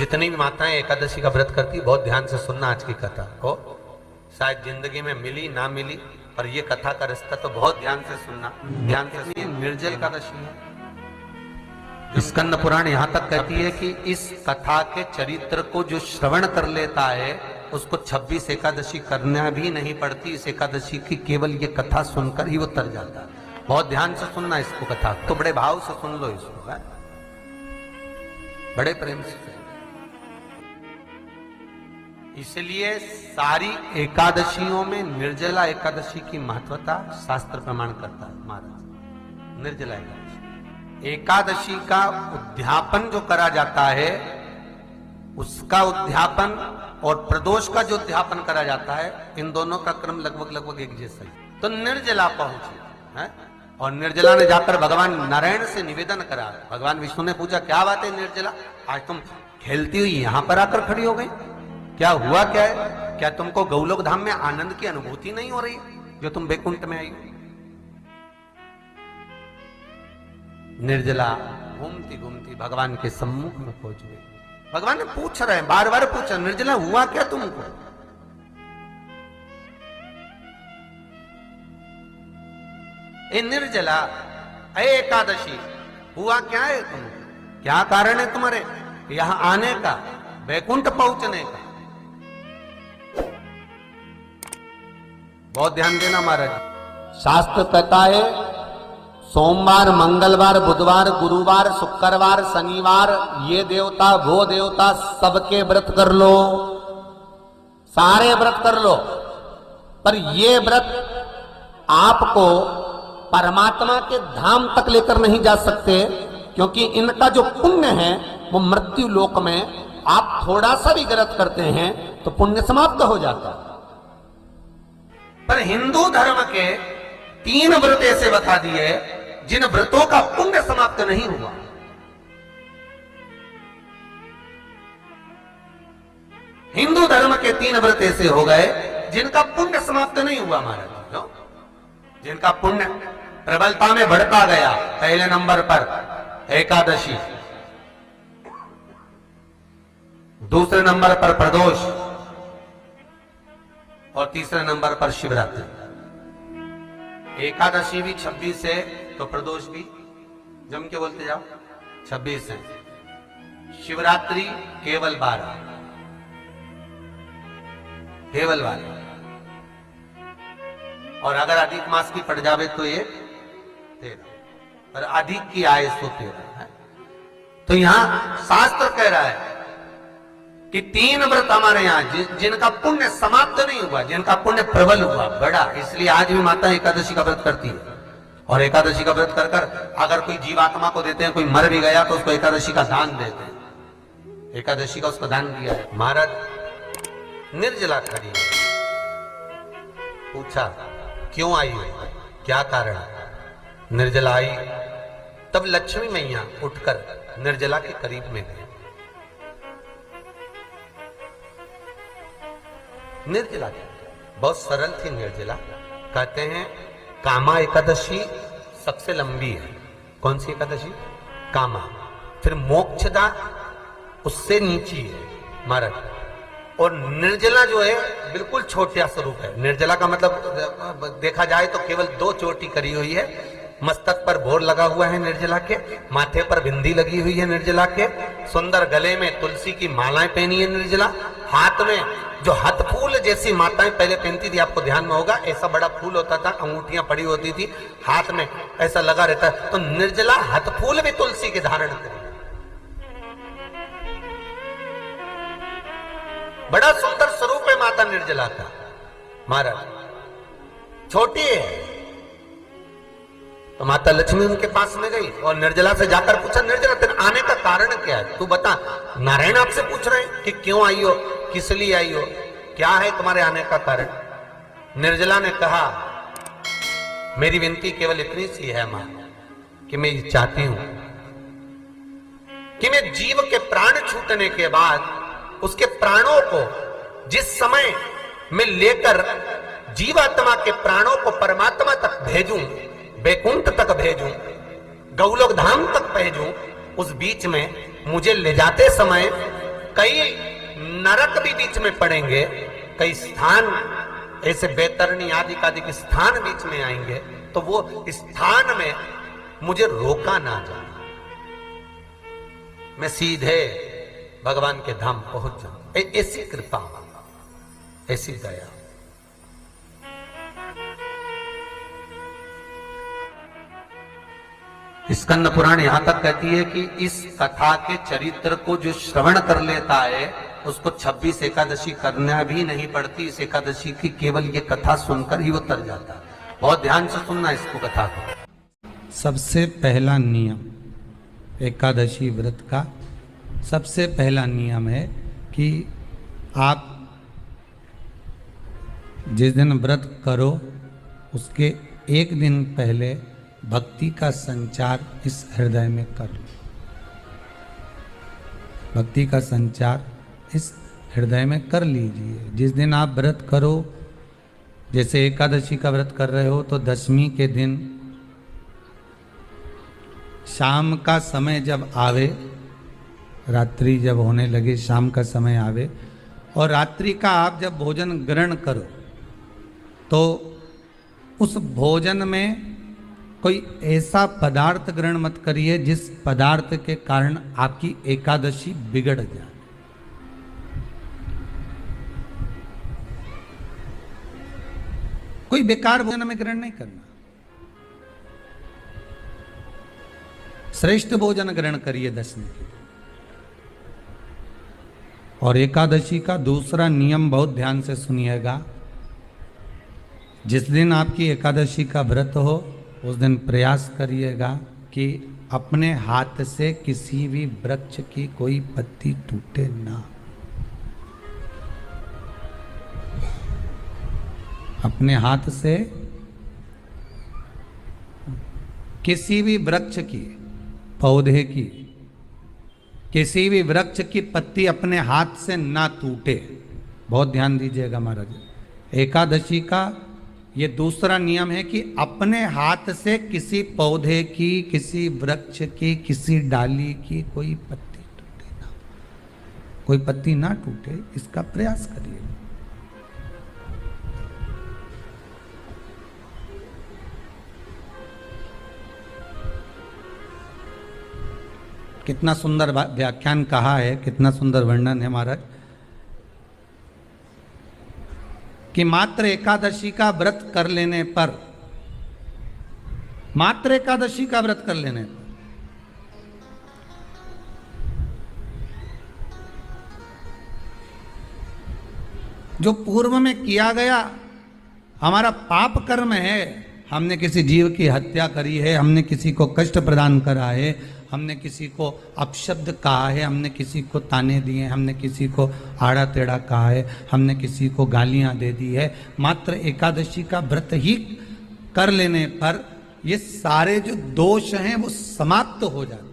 जितनी भी माताएं एकादशी का व्रत करती बहुत ध्यान से सुनना आज की कथा को, शायद जिंदगी में मिली ना मिली पर ये कथा का रिश्ता तो बहुत ध्यान से सुनना, ध्यान से सुनिए। निर्जल एकादशी है। स्कंद पुराण यहां तक कहती है कि इस कथा के चरित्र को जो श्रवण कर लेता है उसको 26 एकादशी करना भी नहीं पड़ती। इस एकादशी की केवल ये कथा सुनकर ही वो तर जाता है। बहुत ध्यान से सुनना इसको, कथा तो बड़े भाव से सुन लो इसको, है? बड़े प्रेम से। इसलिए सारी एकादशियों में निर्जला एकादशी की महत्वता शास्त्र प्रमाण करता है महाराज। निर्जला एकादशी का उद्यापन जो करा जाता है, उसका उद्यापन और प्रदोष का जो उद्यापन करा जाता है, इन दोनों का क्रम लगभग एक जैसा ही। तो निर्जला पहुंची है और निर्जला ने जाकर भगवान नारायण से निवेदन करा। भगवान विष्णु ने पूछा, क्या बात है निर्जला, आज तुम खेलती हुई यहां पर आकर खड़ी हो गई, क्या हुआ क्या है? क्या तुमको गौलोक धाम में आनंद की अनुभूति नहीं हो रही जो तुम बैकुंठ में आई हो? निर्जला घूमती घूमती भगवान के सम्मुख में पहुंच गई। भगवान ने पूछ रहे हैं, बार बार पूछा, निर्जला हुआ क्या तुमको? ए निर्जला, ए एकादशी, हुआ क्या है तुमको? क्या कारण है तुम्हारे यहां आने का, बैकुंठ पहुंचने का? बहुत ध्यान देना महाराज। शास्त्र कहता है सोमवार, मंगलवार, बुधवार, गुरुवार, शुक्रवार, शनिवार, ये देवता वो देवता सबके व्रत कर लो, सारे व्रत कर लो, पर ये व्रत आपको परमात्मा के धाम तक लेकर नहीं जा सकते, क्योंकि इनका जो पुण्य है वो मृत्यु लोक में आप थोड़ा सा भी गलत करते हैं तो पुण्य समाप्त हो जाता है। पर हिंदू धर्म के 3 व्रत ऐसे बता दिए जिन व्रतों का पुण्य समाप्त नहीं हुआ। हिंदू धर्म के 3 व्रत ऐसे हो गए जिनका पुण्य समाप्त नहीं हुआ महाराज, जिनका पुण्य प्रबलता में बढ़ता गया। पहले नंबर पर एकादशी, दूसरे नंबर पर प्रदोष और तीसरे नंबर पर शिवरात्रि। एकादशी भी 26 है तो प्रदोष भी जम के बोलते जाओ 26 है। शिवरात्रि केवल 12, केवल 12, और अगर अधिक मास की पड़ जावे तो ये 13, और अधिक की आय तो 13 है। तो यहां शास्त्र कह रहा है कि 3 व्रत हमारे यहाँ जिनका पुण्य समाप्त नहीं हुआ, जिनका पुण्य प्रबल हुआ, बड़ा। इसलिए आज भी माता एकादशी का व्रत करती है, और एकादशी का व्रत कर कर अगर कोई जीवात्मा को देते हैं, कोई मर भी गया तो उसको एकादशी का दान देते हैं। एकादशी का उसको दान दिया है। महाराज निर्जला खड़ी है, पूछा क्यों आई हो, क्या कारण? निर्जला आई तब लक्ष्मी मैया उठकर निर्जला के करीब में गई। निर्जला बहुत सरल थी निर्जला। कहते हैं कामा एकादशी सबसे लंबी है। कौन सी एकादशी? कामा। फिर मोक्षदा उससे नीची है महाराज। और निर्जला जो है बिल्कुल छोटा स्वरूप है। निर्जला का मतलब देखा जाए तो केवल 2 चोटी करी हुई है। मस्तक पर भोर लगा हुआ है निर्जला के, माथे पर बिंदी लगी हुई है निर्जला के, सुंदर गले में तुलसी की मालाएं पहनी है निर्जला, हाथ में जो हाथ फूल जैसी माताएं पहले पहनती थी, आपको ध्यान में होगा, ऐसा बड़ा फूल होता था, अंगूठियां पड़ी होती थी, हाथ में ऐसा लगा रहता है। तो निर्जला हाथ फूल भी तुलसी के धारण करी। बड़ा सुंदर स्वरूप है माता निर्जला का महाराज। छोटी है तो माता लक्ष्मी उनके पास में गई और निर्जला से जाकर पूछा, निर्जला तेरे आने का कारण क्या है, तू बता। नारायण आपसे पूछ रहे हैं कि क्यों आई हो, किस लिए आई हो, क्या है तुम्हारे आने का कारण? निर्जला ने कहा, मेरी विनती केवल इतनी सी है मां कि मैं ये चाहती हूं कि मैं जीव के प्राण छूटने के बाद उसके प्राणों को जिस समय मैं लेकर जीवात्मा के प्राणों को परमात्मा तक भेजूं, बैकुंठ तक भेजूं, गौलोक धाम तक भेजूं, उस बीच में मुझे ले जाते समय कई नरक भी बीच में पड़ेंगे, कई स्थान ऐसे बैतरणी आदि के स्थान बीच में आएंगे, तो वो स्थान में मुझे रोका ना जाए, मैं सीधे भगवान के धाम पहुंच जाऊं। ऐसी कृपा, ऐसी दया। स्कंद पुराण यहां तक कहती है कि इस कथा के चरित्र को जो श्रवण कर लेता है उसको 26 एकादशी करना भी नहीं पड़ती। इस एकादशी की केवल ये कथा सुनकर ही वो तर जाता है। बहुत ध्यान से सुनना इसको, कथा को। सबसे पहला नियम एकादशी व्रत का, सबसे पहला नियम है कि आप जिस दिन व्रत करो उसके एक दिन पहले भक्ति का संचार इस हृदय में कर लो। भक्ति का संचार इस हृदय में कर लीजिए। जिस दिन आप व्रत करो, जैसे एकादशी का व्रत कर रहे हो तो दशमी के दिन शाम का समय जब आवे, रात्रि जब होने लगे, शाम का समय आवे और रात्रि का आप जब भोजन ग्रहण करो तो उस भोजन में कोई ऐसा पदार्थ ग्रहण मत करिए जिस पदार्थ के कारण आपकी एकादशी बिगड़ जाए। कोई बेकार भोजन में ग्रहण नहीं करना, श्रेष्ठ भोजन ग्रहण करिए दशमी के। और एकादशी का दूसरा नियम बहुत ध्यान से सुनिएगा। जिस दिन आपकी एकादशी का व्रत हो उस दिन प्रयास करिएगा कि अपने हाथ से किसी भी वृक्ष की कोई पत्ती टूटे ना। अपने हाथ से किसी भी वृक्ष की, पौधे की, किसी भी वृक्ष की पत्ती अपने हाथ से ना टूटे। बहुत ध्यान दीजिएगा महाराज। एकादशी का ये दूसरा नियम है कि अपने हाथ से किसी पौधे की, किसी वृक्ष की, किसी डाली की कोई पत्ती टूटे ना, कोई पत्ती ना टूटे, इसका प्रयास करिए। कितना सुंदर व्याख्यान कहा है, कितना सुंदर वर्णन है महाराज कि मात्र एकादशी का व्रत कर लेने पर, मात्र एकादशी का व्रत कर लेने पर जो पूर्व में किया गया हमारा पाप कर्म है, हमने किसी जीव की हत्या करी है, हमने किसी को कष्ट प्रदान करा है, हमने किसी को अपशब्द कहा है, हमने किसी को ताने दिए, हमने किसी को आड़ा टेढ़ा कहा है, हमने किसी को गालियां दे दी है, मात्र एकादशी का व्रत ही कर लेने पर ये सारे जो दोष हैं वो समाप्त हो जाते हैं।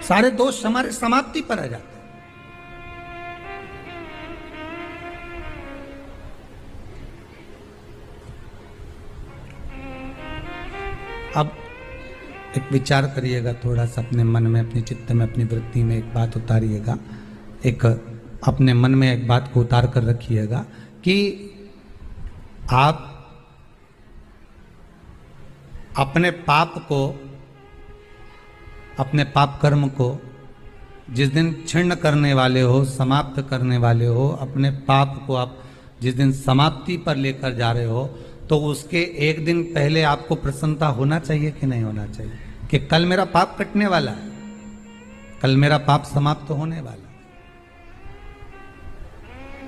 सारे दोष हमारे समाप्ति पर आ जाते हैं। अब एक विचार करिएगा थोड़ा सा अपने मन में, अपने चित्त में, अपनी वृत्ति में एक बात उतारिएगा, एक अपने मन में एक बात को उतार कर रखिएगा कि आप अपने पाप को, अपने पाप कर्म को जिस दिन क्षीण करने वाले हो, समाप्त करने वाले हो, अपने पाप को आप जिस दिन समाप्ति पर लेकर जा रहे हो, तो उसके एक दिन पहले आपको प्रसन्नता होना चाहिए कि नहीं होना चाहिए कि कल मेरा पाप कटने वाला है, कल मेरा पाप समाप्त होने वाला है,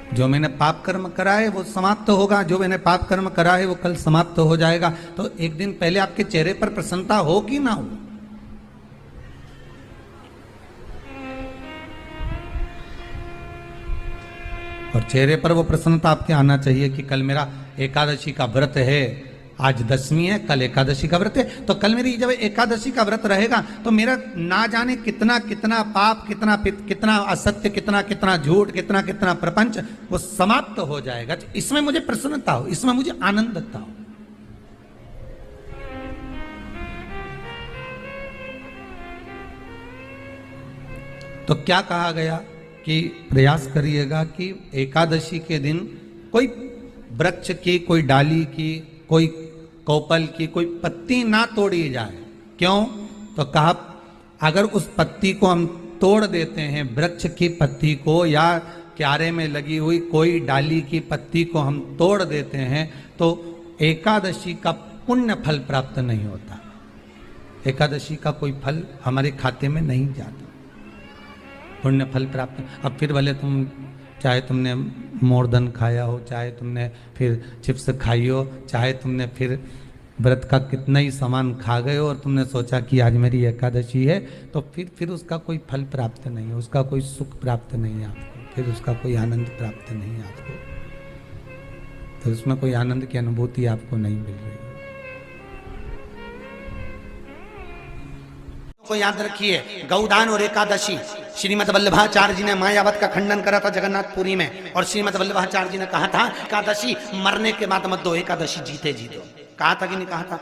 जो मैंने पाप कर्म करा है वो समाप्त होगा, जो मैंने पाप कर्म करा है वो कल समाप्त हो जाएगा। तो एक दिन पहले आपके चेहरे पर प्रसन्नता हो कि ना हो? और चेहरे पर वो प्रसन्नता आपके आना चाहिए कि कल मेरा एकादशी का व्रत है, आज दशमी है, कल एकादशी का व्रत है, तो कल मेरी जब एकादशी का व्रत रहेगा तो मेरा ना जाने कितना कितना पाप, कितना असत्य, कितना झूठ, कितना प्रपंच वो समाप्त हो जाएगा। इसमें मुझे प्रसन्नता हो, इसमें मुझे आनंदता हो। तो क्या कहा गया कि प्रयास करिएगा कि एकादशी के दिन कोई वृक्ष की, कोई डाली की, कोई कोपल की कोई पत्ती ना तोड़ी जाए। क्यों? तो कहा अगर उस पत्ती को हम तोड़ देते हैं, वृक्ष की पत्ती को या क्यारे में लगी हुई कोई डाली की पत्ती को हम तोड़ देते हैं, तो एकादशी का पुण्य फल प्राप्त नहीं होता। एकादशी का कोई फल हमारे खाते में नहीं जाता, पुण्य फल प्राप्त। अब फिर भले तुम चाहे तुमने मोरधन खाया हो, चाहे तुमने फिर चिप्स खाई हो, चाहे तुमने फिर व्रत का कितना ही सामान खा गए हो और तुमने सोचा कि आज मेरी एकादशी है, तो फिर उसका कोई फल प्राप्त नहीं है, उसका कोई सुख प्राप्त नहीं है आपको, फिर उसका कोई आनंद प्राप्त नहीं है आपको, तो उसमें कोई आनंद की अनुभूति आपको नहीं मिल रही। को याद रखिए, गौदान और एकादशी, श्रीमद वल्लभाचार्य जी ने मायावत का खंडन करा था जगन्नाथपुरी में, और श्रीमद वल्लभाचार्य जी ने कहा था एकादशी मरने के बाद मत दो, एकादशी जीते जी दो। कहा था कि नहीं कहा था?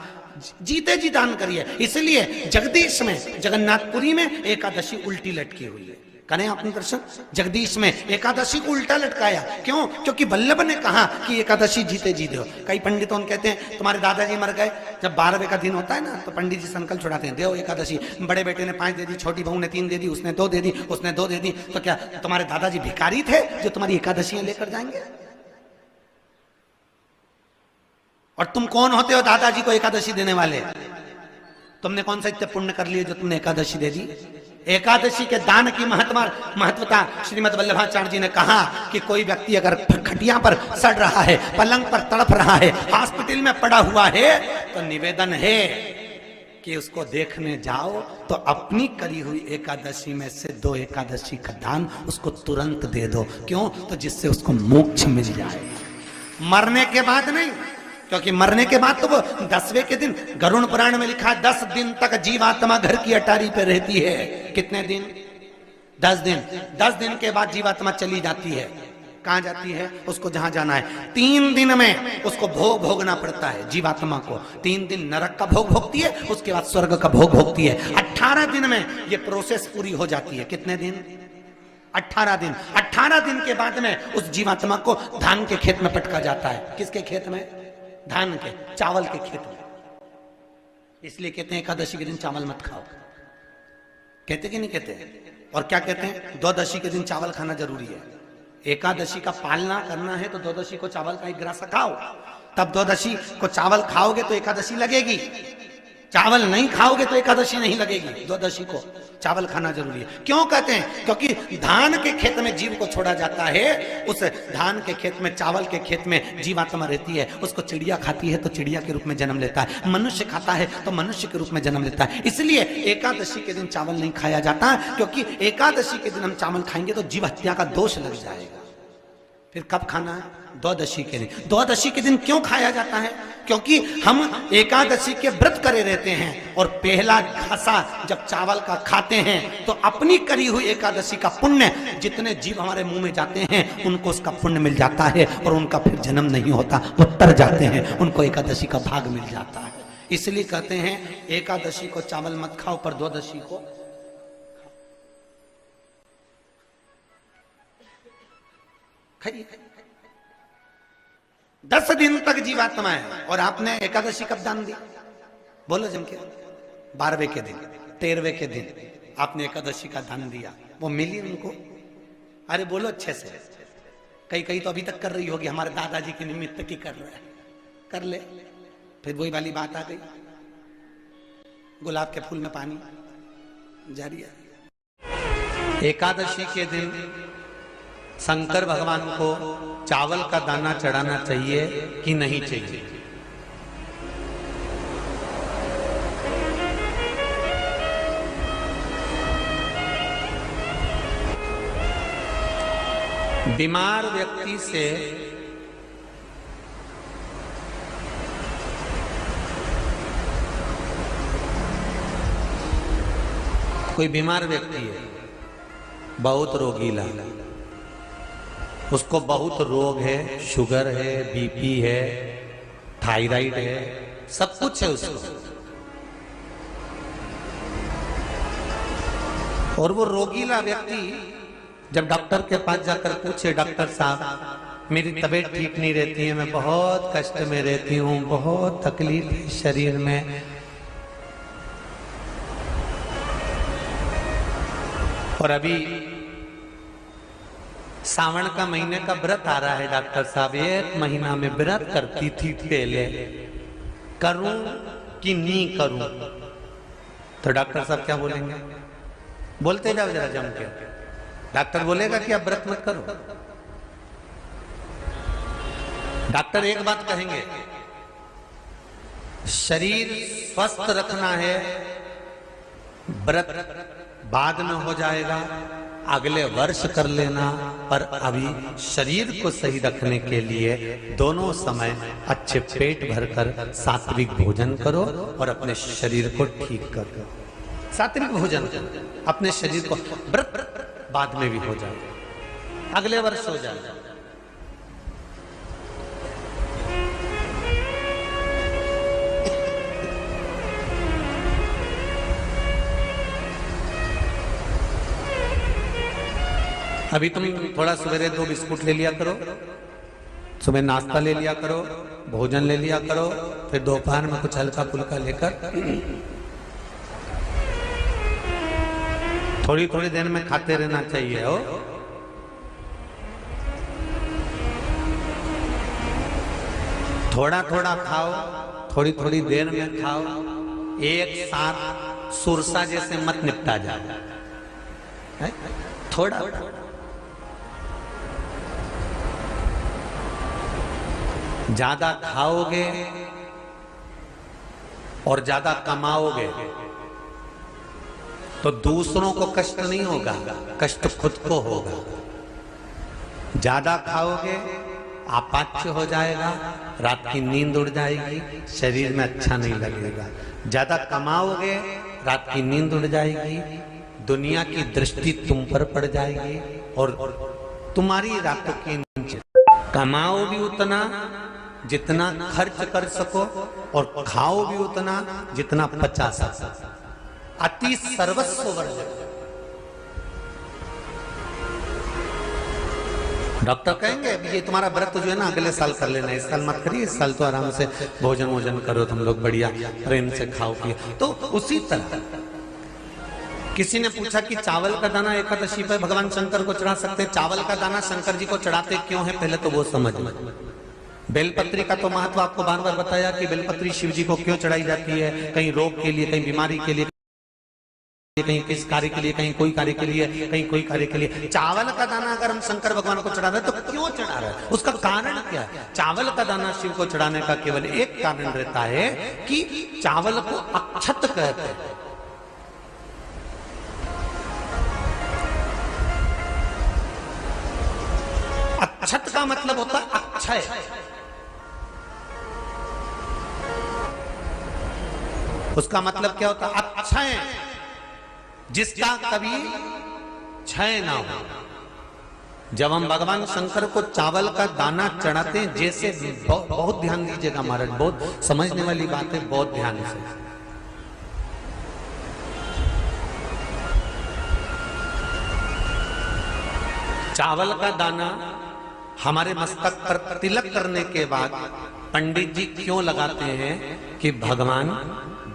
जीते जी दान करिए। इसलिए जगदीश में, जगन्नाथपुरी में एकादशी उल्टी लटकी हुई है। करें आपने दर्शन? जगदीश में एकादशी को उल्टा लटकाया। क्यों? क्योंकि वल्लभ ने कहा कि एकादशी जीते जी दो। कई पंडितों कहते हैं तुम्हारे दादाजी मर गए, जब 12वें का दिन होता है ना तो पंडित जी संकल्प छुड़ाते हैं, दो एकादशी। बड़े बेटे ने 5 दे दी, छोटी बहू ने 3 दे दी, उसने 2 दे दी, उसने 2 दे दी, तो क्या तुम्हारे दादाजी भिखारी थे जो तुम्हारी एकादशियां लेकर जाएंगे? और तुम कौन होते हो दादाजी को एकादशी देने वाले? तुमने कौन सा इतने पुण्य कर लिए जो तुमने एकादशी दे दी? एकादशी के दान की महत्वता श्रीमद वल्लभाचार्य जी ने कहा कि कोई व्यक्ति अगर खटिया पर सड़ रहा है, पलंग पर तड़प रहा है, हॉस्पिटल में पड़ा हुआ है, तो निवेदन है कि उसको देखने जाओ तो अपनी करी हुई एकादशी में से 2 एकादशी का दान उसको तुरंत दे दो। क्यों? तो जिससे उसको मोक्ष मिल जाए, मरने के बाद नहीं। क्योंकि मरने के बाद तो वो 10वें के दिन, गरुड़ पुराण में लिखा है 10 दिन तक जीवात्मा घर की अटारी पे रहती है। कितने दिन? 10 दिन। 10 दिन के बाद जीवात्मा चली जाती है। कहां जाती है? उसको जहां जाना है। 3 दिन में उसको भोग भोगना पड़ता है जीवात्मा को। 3 दिन नरक का भोग भोगती है, उसके बाद स्वर्ग का भोग भोगती है। 18 दिन में ये प्रोसेस पूरी हो जाती है। कितने दिन? 18 दिन। 18 दिन के बाद में उस जीवात्मा को धान के खेत में पटका जाता है। किसके खेत में? धान के, चावल के खेत में। इसलिए कहते हैं एकादशी के दिन चावल मत खाओ। कहते कि नहीं कहते? और क्या कहते हैं? द्वादशी के दिन चावल खाना जरूरी है। एकादशी का पालना करना है तो द्वादशी को चावल का 1 ग्रास खाओ, तब द्वादशी को चावल खाओगे तो एकादशी लगेगी। चावल नहीं खाओगे तो एकादशी नहीं लगेगी। द्वादशी को चावल खाना जरूरी है। क्यों कहते हैं? क्योंकि धान के खेत में जीव को छोड़ा जाता है, उस धान के खेत में, चावल के खेत में जीवात्मा रहती है। उसको चिड़िया खाती है तो चिड़िया के रूप में जन्म लेता है, मनुष्य खाता है तो मनुष्य के रूप में जन्म लेता है। इसलिए एकादशी के दिन चावल नहीं खाया जाता, क्योंकि एकादशी के दिन हम चावल खाएंगे तो जीव हत्या का दोष लग जाएगा। फिर कब खाना है? द्वादशी के दिन। द्वादशी के दिन क्यों खाया जाता है? क्योंकि हम एकादशी के व्रत करे रहते हैं, और पहला घासा जब चावल का खाते हैं तो अपनी करी हुई एकादशी का पुण्य, जितने जीव हमारे मुंह में जाते हैं उनको उसका पुण्य मिल जाता है, और उनका फिर जन्म नहीं होता, वो तर जाते हैं, उनको एकादशी का भाग मिल जाता है। इसलिए कहते हैं एकादशी को चावल मत खाओ, पर द्वादशी को खाइए। 10 दिन तक जीवात्मा है, और आपने एकादशी कब दान दी? बोलो जम के। 12वें के दिन, 13वें के दिन आपने एकादशी का दान दिया, वो मिली उनको? अरे बोलो अच्छे से। कई तो अभी तक कर रही होगी, हमारे दादाजी के निमित्त की कर रहे हैं, कर ले। फिर वही वाली बात आ गई, गुलाब के फूल में पानी जारी है। एकादशी के दिन शंकर भगवान को चावल का दाना चढ़ाना चाहिए कि नहीं चाहिए? बीमार व्यक्ति से कोई बीमार व्यक्ति है, बहुत रोगीला, उसको बहुत रोग है, शुगर है, बीपी है, थायराइड है, सब कुछ है उसको। और वो रोगीला व्यक्ति जब डॉक्टर के पास जाकर पूछे, डॉक्टर साहब मेरी तबीयत ठीक नहीं रहती है, मैं बहुत कष्ट में रहती हूँ, बहुत तकलीफ है शरीर में, और अभी सावन का महीने का व्रत आ रहा है डॉक्टर साहब, 1 महीना में व्रत करती थी पहले, करूं कि नहीं करूं? तो डॉक्टर साहब क्या बोलेंगे? बोलते जाओ जरा जम के। डॉक्टर बोलेगा कि आप व्रत मत करो। डॉक्टर एक बात कहेंगे, शरीर स्वस्थ रखना है, व्रत बाद में हो जाएगा, अगले वर्ष कर लेना, पर अभी शरीर को सही रखने के लिए दोनों समय अच्छे पेट भरकर सात्विक भोजन करो और अपने शरीर को ठीक करो। सात्विक भोजन अपने शरीर को, व्रत बाद में भी हो जाए, अगले वर्ष हो जाए। अभी तुम थोड़ा सवेरे 2 बिस्कुट ले लिया करो, सुबह नाश्ता ले लिया करो, भोजन ले लिया करो, फिर दोपहर में कुछ हल्का फुल्का लेकर थोड़ी थोड़ी देर में खाते रहना चाहिए। हो थोड़ा थोड़ा खाओ, थोड़ी थोड़ी देर में खाओ, एक साथ सुरसा जैसे मत निपटा जाए, थोड़ा ज्यादा खाओगे और ज्यादा कमाओगे तो दूसरों को कष्ट नहीं होगा, कष्ट खुद को होगा। ज्यादा खाओगे अपाच्य हो जाएगा, रात की नींद उड़ जाएगी, शरीर में अच्छा नहीं लगेगा। ज्यादा कमाओगे, रात की नींद उड़ जाएगी, दुनिया की दृष्टि तुम पर पड़ जाएगी और तुम्हारी रातों की नींद। कमाओ भी उतना जितना खर्च कर सको और खाओ भी उतना जितना पचा सको। अति सर्वस्व वर्जक। डॉक्टर कहेंगे ये तुम्हारा व्रत जो है ना अगले साल कर लेना, इस साल मत करिए, इस साल तो आराम से भोजन वोजन करो तुम लोग, बढ़िया प्रेम से खाओ पियो। तो उसी तरह किसी ने पूछा कि चावल का दाना एकादशी पर भगवान शंकर को चढ़ा सकते हैं? चावल का दाना शंकर जी को चढ़ाते क्यों है, पहले तो वो समझ लो। बेलपत्री का तो महत्व आपको बार बार बताया कि बेलपत्री शिव जी को क्यों चढ़ाई जाती है, कहीं रोग के लिए, कहीं बीमारी के लिए, कहीं किस कार्य के लिए, कहीं कोई कार्य के लिए, कहीं कोई कार्य के लिए। चावल का दाना अगर हम शंकर भगवान को चढ़ा रहे हैं तो क्यों चढ़ा रहे हैं, उसका कारण क्या है? चावल का दाना शिव को चढ़ाने का केवल एक कारण रहता है कि चावल को अक्षत कहते हैं। अक्षत का मतलब होता है अक्षय। उसका मतलब क्या होता है? अक्षय, जिसका कभी क्षय ना हो। जब हम भगवान शंकर को चावल का दाना चढ़ाते हैं, जैसे बहुत ध्यान दीजिएगा महाराज, बहुत समझने वाली बात है, बहुत ध्यान से। चावल का दाना हमारे मस्तक पर तिलक करने के बाद पंडित जी क्यों लगाते हैं कि भगवान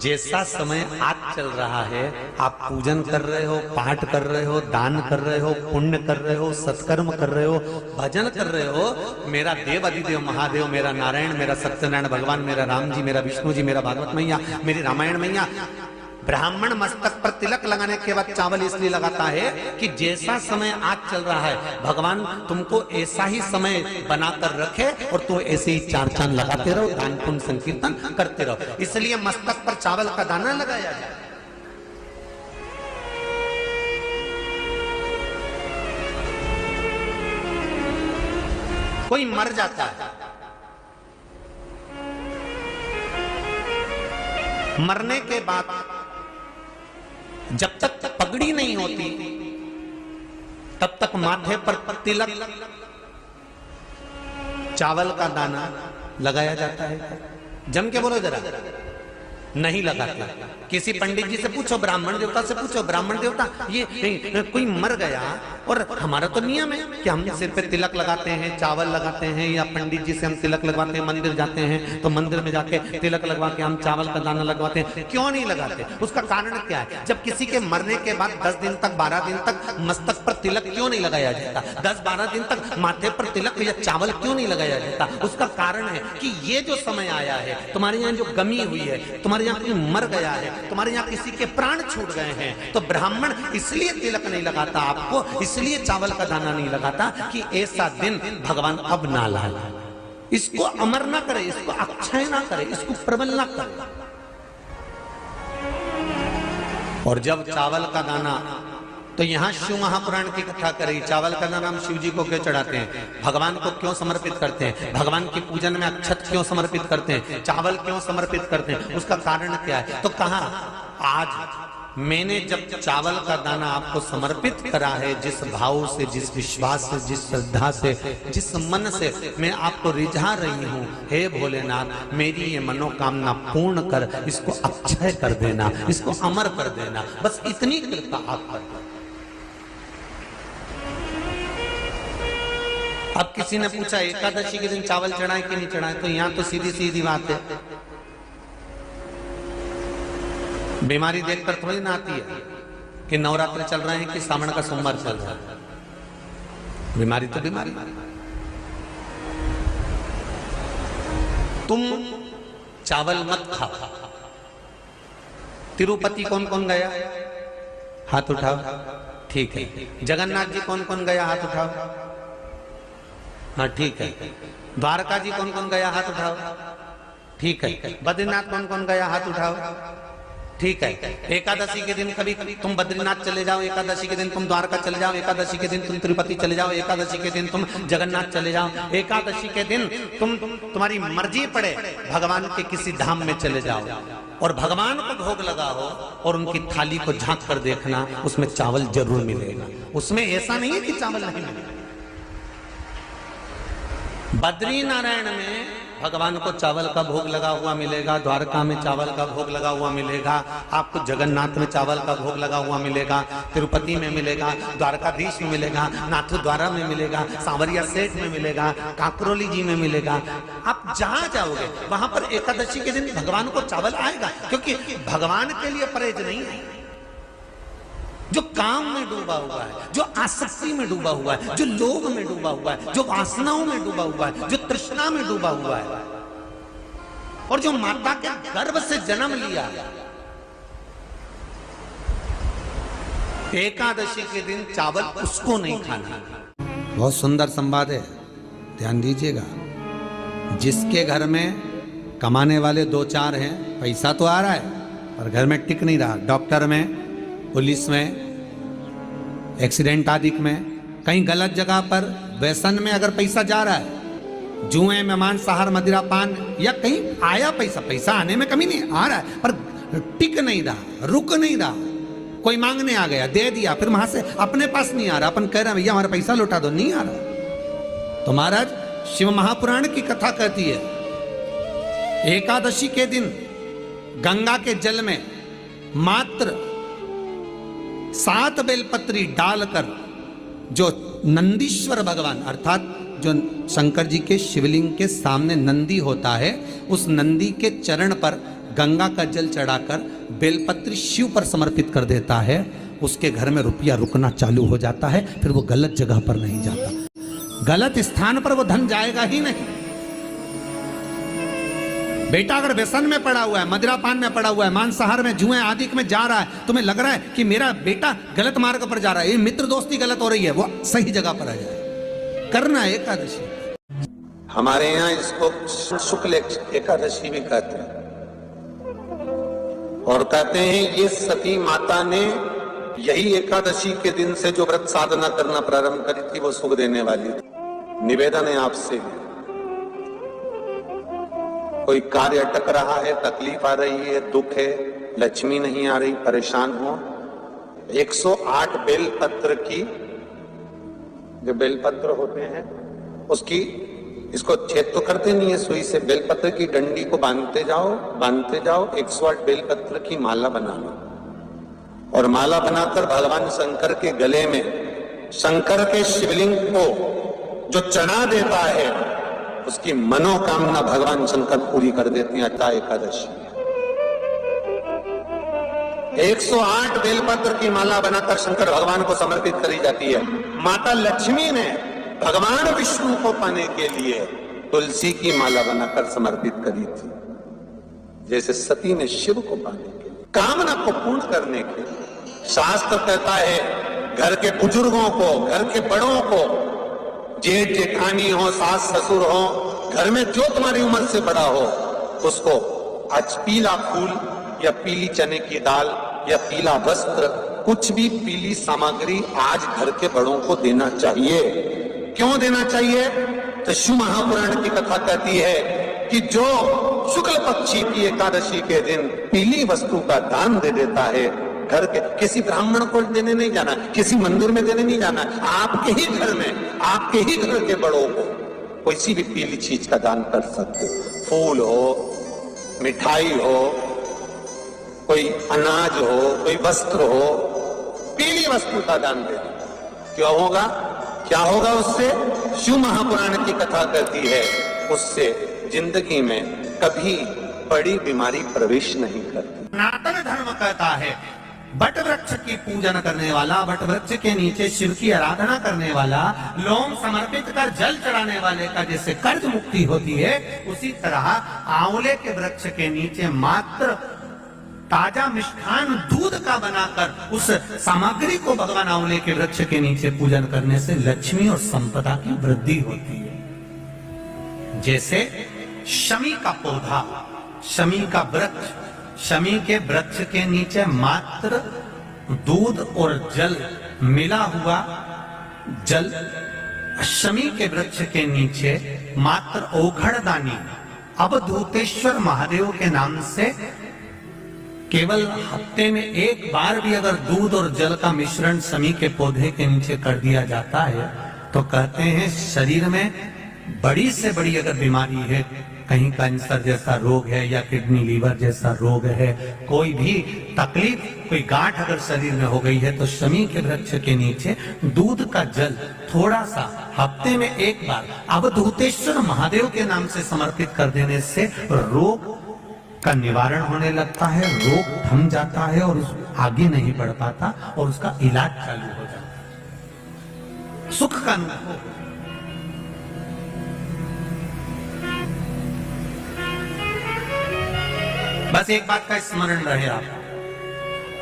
जैसा समय आज चल रहा है, आप पूजन कर रहे हो, पाठ कर रहे हो, दान कर रहे हो, पुण्य कर रहे हो, सत्कर्म कर रहे हो, भजन कर रहे हो, मेरा देव अधिदेव महादेव, मेरा नारायण, मेरा सत्यनारायण भगवान, मेरा राम जी, मेरा विष्णु जी, मेरा भागवत मैया, मेरी रामायण मैया, ब्राह्मण मस्तक पर तिलक लगाने के बाद चावल इसलिए लगाता है कि जैसा समय आज चल रहा है, भगवान तुमको ऐसा ही समय बनाकर रखे और तो ऐसे ही 4 चांद लगाते रहो, दान पुण्य संकीर्तन करते रहो। इसलिए मस्तक पर चावल का दाना लगाया जाए। कोई मर जाता है, मरने के बाद जब तक पगड़ी नहीं होती तब तक माथे पर तिलक, चावल का दाना लगाया जाता है। जम के बोलो जरा, नहीं लगाते। किसी पंडित जी से पूछो, ब्राह्मण देवता से पूछो, ब्राह्मण देवता ये कोई मर गया, और हमारा तो नियम है कि हम सिर पे तिलक लगाते हैं, चावल लगाते हैं, या पंडित जी से हम तिलक लगवाते हैं, मंदिर जाते हैं तो मंदिर में जाके तिलक लगवा के हम चावल का दाना लगवाते हैं। क्यों नहीं लगाते? उसका कारण क्या है? जब किसी के मरने के बाद 10 दिन तक 12 दिन तक मस्तक पर तिलक क्यों नहीं लगाया जाता? 10-12 दिन तक माथे पर तिलक या चावल क्यों नहीं लगाया जाता? उसका कारण है कि ये जो समय आया है, तुम्हारे यहाँ जो गमी हुई है, तुम्हारे यहाँ कोई मर गया है, तुम्हारे यहाँ किसी के प्राण छूट गए हैं, तो ब्राह्मण इसलिए तिलक नहीं लगाता आपको, इसलिए चावल का दाना नहीं लगाता कि ऐसा दिन भगवान अब ना लाए, इसको अमर ना करे, इसको अक्षय ना करे, इसको प्रबल ना करे। और जब चावल का दाना, तो यहां शिव महापुराण की कथा करी, चावल का दाना हम शिव जी को क्यों चढ़ाते हैं, भगवान को क्यों समर्पित करते हैं, भगवान के पूजन में अक्षत क्यों समर्पित करते हैं, चावल क्यों समर्पित करते हैं, उसका कारण क्या है? तो कहा आज मैंने जब चावल का दाना आपको समर्पित करा है, जिस भाव से, जिस विश्वास से, जिस श्रद्धा से, जिस मन से मैं आपको रिझा रही हूं, हे भोलेनाथ मेरी ये मनोकामना पूर्ण कर, इसको अक्षय कर देना, इसको अमर कर देना, बस इतनी कृपा आप कर। अब किसी ने पूछा एकादशी के दिन चावल चढ़ाए कि नहीं चढ़ाए, तो यहां तो सीधी सीधी बात है, बीमारी देखकर थोड़ी ना आती है कि नवरात्र चल रहे हैं कि सावन का सोमवार चल रहा है, बीमारी तो बीमारी। तुम चावल मत खाओ। तिरुपति कौन कौन गया? हाथ उठाओ। ठीक है। जगन्नाथ जी कौन कौन गया? हाथ उठाओ। हाँ ठीक है। द्वारका जी कौन कौन गया? हाथ उठाओ। ठीक है। बद्रीनाथ कौन कौन गया? हाथ उठाओ। ठीक है। एकादशी के दिन कभी तुम बद्रीनाथ चले जाओ, एकादशी के दिन तुम द्वारका चले जाओ, एकादशी के दिन तुम तिरुपति चले जाओ, एकादशी के दिन तुम जगन्नाथ चले जाओ, एकादशी के दिन तुम्हारी मर्जी पड़े भगवान के किसी धाम में चले जाओ और भगवान को भोग लगाओ और उनकी थाली को झांक कर देखना, उसमें चावल जरूर मिलेगा। उसमें ऐसा नहीं है कि चावल नहीं मिलेगा। बद्री नारायण में भगवान को चावल का भोग लगा हुआ मिलेगा, द्वारका में चावल का भोग लगा हुआ मिलेगा, आपको जगन्नाथ में चावल का भोग लगा हुआ मिलेगा, तिरुपति में मिलेगा, द्वारकाधीश में मिलेगा, नाथू द्वारा में मिलेगा, सांवरिया सेठ में मिलेगा, काकरोली जी में मिलेगा। आप जहां जाओगे वहां पर एकादशी के दिन भगवान को चावल आएगा, क्योंकि भगवान के लिए परहेज नहीं है। जो काम में डूबा हुआ है, जो आसक्ति में डूबा हुआ है, जो लोभ में डूबा हुआ है, जो वासनाओं में डूबा हुआ है, जो तृष्णा में डूबा हुआ है, और जो माता के गर्भ से जन्म लिया, एकादशी के दिन चावल उसको नहीं खाना। बहुत सुंदर संवाद है, ध्यान दीजिएगा। जिसके घर में कमाने वाले 2-4 हैं, पैसा तो आ रहा है पर घर में टिक नहीं रहा, डॉक्टर में, पुलिस में, एक्सीडेंट आदि में, कहीं गलत जगह पर व्यसन में अगर पैसा जा रहा है, जुए में, मांसाहार, मदिरा पान, या कहीं आया पैसा आने में कमी नहीं, आ रहा है पर टिक नहीं रहा, रुक नहीं रहा, कोई मांगने आ गया, दे दिया, फिर वहां से अपने पास नहीं आ रहा, अपन कह रहे हैं भैया हमारा पैसा लौटा दो, नहीं आ रहा। तो महाराज शिव महापुराण की कथा कहती है, एकादशी के दिन गंगा के जल में मात्र 7 बेलपत्री डालकर, जो नंदीश्वर भगवान अर्थात जो शंकर जी के शिवलिंग के सामने नंदी होता है, उस नंदी के चरण पर गंगा का जल चढ़ाकर बेलपत्री शिव पर समर्पित कर देता है, उसके घर में रुपया रुकना चालू हो जाता है, फिर वो गलत जगह पर नहीं जाता, गलत स्थान पर वो धन जाएगा ही नहीं। बेटा अगर व्यसन में पड़ा हुआ है, मदिरा पान में पड़ा हुआ है, मांसाहार में, जुए आदि में जा रहा है, तुम्हें लग रहा है कि मेरा बेटा गलत मार्ग पर जा रहा है, ये मित्र दोस्ती गलत हो रही है, वो सही जगह पर आ जाए, करना है एकादशी। हमारे यहाँ इसको शुक्ल एकादशी भी कहते हैं, और कहते हैं ये सती माता ने यही एकादशी के दिन से जो व्रत साधना करना प्रारंभ करी थी, वो सुख देने वाली थी। निवेदन है आपसे, कोई कार्य अटक रहा है, तकलीफ आ रही है, दुख है, लक्ष्मी नहीं आ रही, परेशान हो, 108 बेलपत्र की, जो बेलपत्र होते हैं उसकी इसको छेद तो करते नहीं है सुई से, बेलपत्र की डंडी को बांधते जाओ 108 बेलपत्र की माला बना लो और माला बनाकर भगवान शंकर के गले में शंकर के शिवलिंग को जो चढ़ा देता है उसकी मनोकामना भगवान शंकर पूरी कर देते हैं। अट्ठा एकादशी 108 बेलपत्र की माला बनाकर शंकर भगवान को समर्पित करी जाती है। माता लक्ष्मी ने भगवान विष्णु को पाने के लिए तुलसी की माला बनाकर समर्पित करी थी, जैसे सती ने शिव को पाने के लिए, कामना को पूर्ण करने के लिए। शास्त्र कहता है घर के बुजुर्गों को, घर के बड़ों को, जेठ जेठानी हो, सास ससुर हो, घर में जो तुम्हारी उम्र से बड़ा हो, उसको आज पीला फूल या पीली चने की दाल या पीला वस्त्र, कुछ भी पीली सामग्री आज घर के बड़ों को देना चाहिए। क्यों देना चाहिए? तो शिव महापुराण की कथा कहती है कि जो शुक्ल पक्षी की एकादशी के दिन पीली वस्तु का दान दे देता है, घर के किसी ब्राह्मण को देने नहीं जाना, किसी मंदिर में देने नहीं जाना, आपके ही घर में, आपके ही घर के बड़ों को कोई भी पीली चीज का दान कर सकते। फूल हो, मिठाई हो, कोई अनाज हो, कोई वस्त्र हो, पीली वस्तु का दान दे। क्यों होगा? क्या होगा उससे? शिव महापुराण की कथा कहती है उससे जिंदगी में कभी बड़ी बीमारी प्रवेश नहीं करती। सनातन धर्म कहता है बट वृक्ष की पूजन करने वाला, बट वृक्ष के नीचे शिव की आराधना करने वाला, लोम समर्पित कर जल चढ़ाने वाले का जैसे कर्ज मुक्ति होती है, उसी तरह आंवले के वृक्ष के नीचे मात्र ताजा मिष्ठान दूध का बनाकर उस सामग्री को भगवान आंवले के वृक्ष के नीचे पूजन करने से लक्ष्मी और संपदा की वृद्धि होती है। जैसे शमी का पौधा, शमी का वृक्ष, शमी के वृक्ष के नीचे मात्र दूध और जल मिला हुआ जल, शमी के वृक्ष के नीचे मात्र ओघड़दानी अवधूतेश्वर महादेव के नाम से केवल हफ्ते में एक बार भी अगर दूध और जल का मिश्रण शमी के पौधे के नीचे कर दिया जाता है तो कहते हैं शरीर में बड़ी से बड़ी अगर बीमारी है, कहीं कैंसर जैसा रोग है या किडनी लीवर जैसा रोग है, कोई भी तकलीफ, कोई गांठ अगर शरीर में हो गई है, तो शमी के वृक्ष के नीचे दूध का जल थोड़ा सा हफ्ते में एक बार अवधूतेश्वर महादेव के नाम से समर्पित कर देने से रोग का निवारण होने लगता है, रोग थम जाता है और आगे नहीं बढ़ पाता और उसका इलाज चालू हो जाता है, सुख का अनुभव। बस एक बात का स्मरण रहे आप,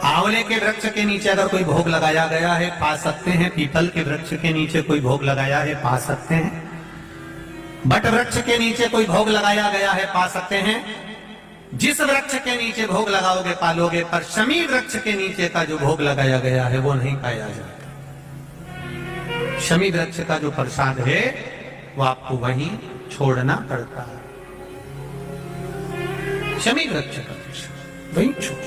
आंवले के वृक्ष के नीचे अगर कोई भोग लगाया गया है पा सकते हैं, पीपल के वृक्ष के नीचे कोई भोग लगाया है पा सकते हैं, बट वृक्ष के नीचे कोई भोग लगाया गया है पा सकते हैं। जिस वृक्ष के नीचे भोग लगाओगे पालोगे, पर शमी वृक्ष के नीचे का जो भोग लगाया गया है वो नहीं पाया जाता। शमी वृक्ष का जो प्रसाद है वो आपको वहीं छोड़ना पड़ता है। शमी वृक्ष का प्रसाद वहीं छोड़